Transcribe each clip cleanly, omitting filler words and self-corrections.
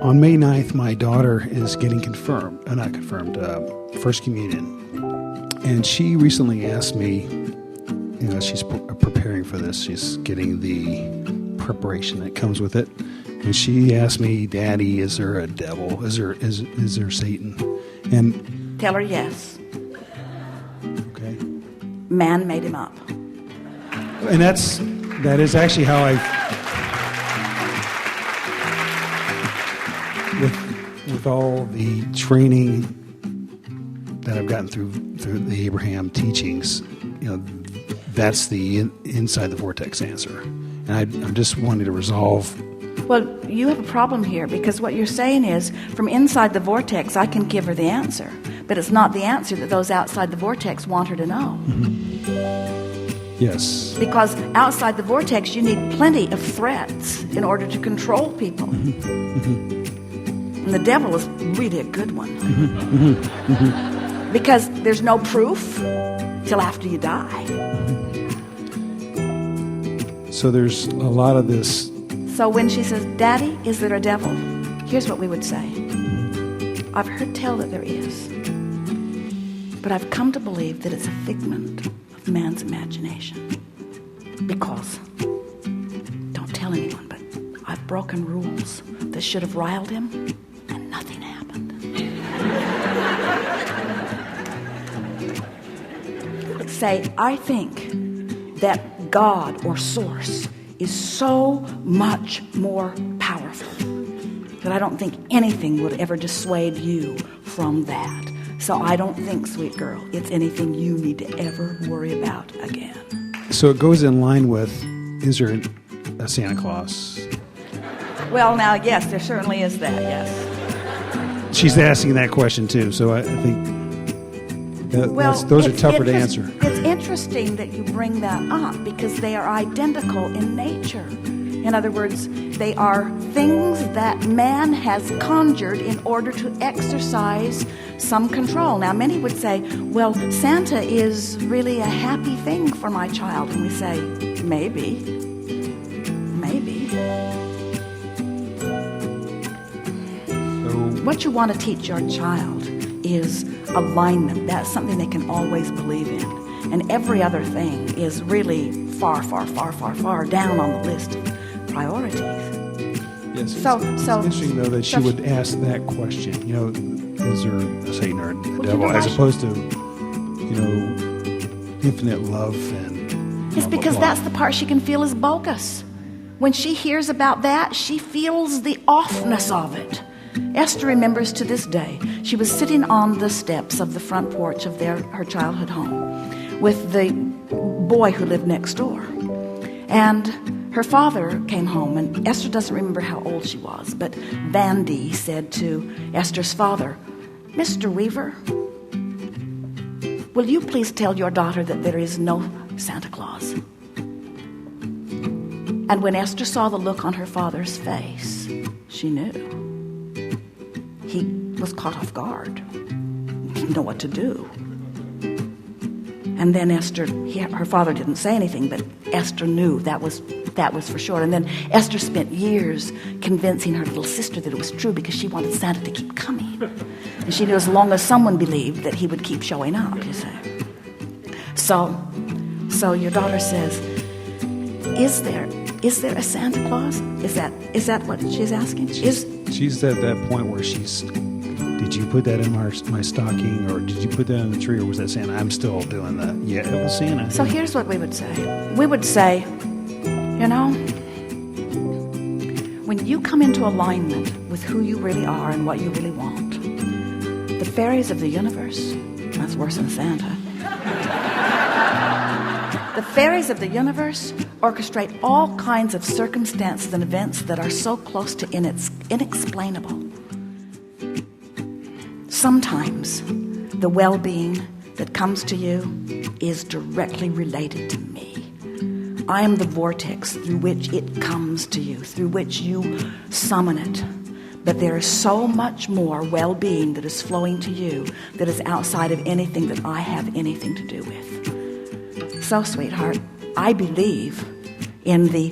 On May 9th, my daughter is getting First Communion. And she recently asked me, she's preparing for this. She's getting the preparation that comes with it. And she asked me, Daddy, is there a devil? Is there Satan? And tell her yes. Okay. Man made him up. And that is actually how with all the training that I've gotten through the Abraham teachings, that's the inside the vortex answer. And I'm just wanting to resolve. Well, you have a problem here, because what you're saying is, from inside the vortex, I can give her the answer, but it's not the answer that those outside the vortex want her to know. Mm-hmm. Yes. Because outside the vortex, you need plenty of threats in order to control people. Mm-hmm. Mm-hmm. And the devil is really a good one. Mm-hmm. Mm-hmm. Because there's no proof till after you die. So there's a lot of this. So when she says, Daddy, is there a devil? Here's what we would say. I've heard tell that there is. But I've come to believe that it's a figment of man's imagination. Because, don't tell anyone, but I've broken rules that should have riled him, and nothing happened. Say, I think that God or Source is so much more powerful that I don't think anything would ever dissuade you from that. So I don't think, sweet girl, it's anything you need to ever worry about again. So it goes in line with, is there a Santa Claus? Well, now, yes, there certainly is that, yes. She's asking that question too, so I think those are tougher to answer. It's interesting that you bring that up, because they are identical in nature. In other words, they are things that man has conjured in order to exercise some control. Now, many would say, well, Santa is really a happy thing for my child. And we say, maybe. What you want to teach your child is alignment. That's something they can always believe in. And every other thing is really far, far, far, far, far down on the list of priorities. Yes, it's interesting, though, that she would ask that question. Is there a Satan or a devil, as opposed to, infinite love and... It's because that's the part she can feel is bogus. When she hears about that, she feels the offness of it. Esther remembers to this day, she was sitting on the steps of the front porch of her childhood home with the boy who lived next door. And her father came home, and Esther doesn't remember how old she was, but Vandy said to Esther's father, Mr. Weaver, will you please tell your daughter that there is no Santa Claus? And when Esther saw the look on her father's face, she knew. He was caught off guard. He didn't know what to do. And then Esther, her father didn't say anything, but Esther knew that was for sure. And then Esther spent years convincing her little sister that it was true, because she wanted Santa to keep coming. And she knew as long as someone believed that he would keep showing up, you see. So your daughter says, is there a Santa Claus? Is that what she's asking? She's at that point where did you put that in my stocking, or did you put that in the tree, or was that Santa? I'm still doing that. Yeah, it was Santa. So here's what we would say. We would say, when you come into alignment with who you really are and what you really want, the fairies of the universe, that's worse than Santa, the fairies of the universe orchestrate all kinds of circumstances and events that are so close to inexplainable. Sometimes the well-being that comes to you is directly related to me. I am the vortex through which it comes to you, through which you summon it. But there is so much more well-being that is flowing to you that is outside of anything that I have anything to do with. So, sweetheart, I believe in the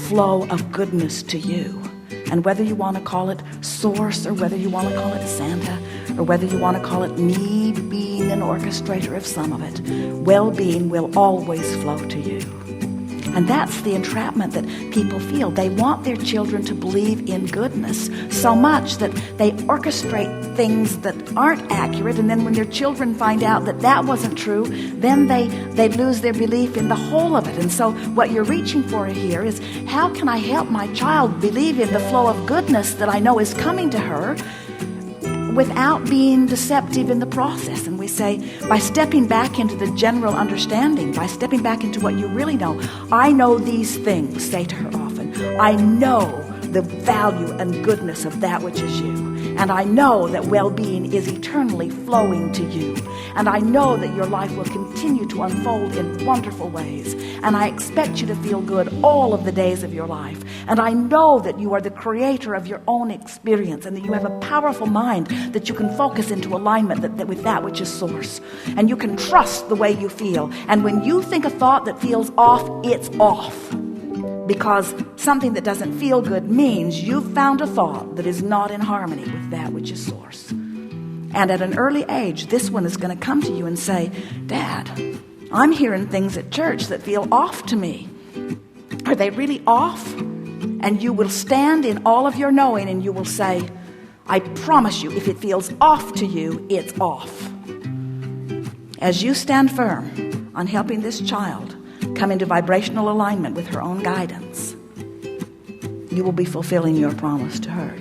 flow of goodness to you, And whether you want to call it source, or whether you want to call it Santa, or whether you want to call it me being an orchestrator of some of it, well-being will always flow to you. And that's the entrapment that people feel. They want their children to believe in goodness so much that they orchestrate things that aren't accurate, and then when their children find out that that wasn't true, then they lose their belief in the whole of it. And so what you're reaching for here is, how can I help my child believe in the flow of goodness that I know is coming to her without being deceptive in the process? And we say, by stepping back into the general understanding, by stepping back into what you really know. I know these things, say to her often. I know the value and goodness of that which is you. And I know that well-being is eternally flowing to you. And I know that your life will continue to unfold in wonderful ways. And I expect you to feel good all of the days of your life. And I know that you are the creator of your own experience, and that you have a powerful mind that you can focus into alignment with that which is source. And you can trust the way you feel. And when you think a thought that feels off, it's off. Because something that doesn't feel good means you've found a thought that is not in harmony with that which is source. And at an early age, this one is going to come to you and say, Dad, I'm hearing things at church that feel off to me. Are they really off? And you will stand in all of your knowing, and you will say, I promise you, if it feels off to you, it's off. As you stand firm on helping this child come into vibrational alignment with her own guidance, you will be fulfilling your promise to her.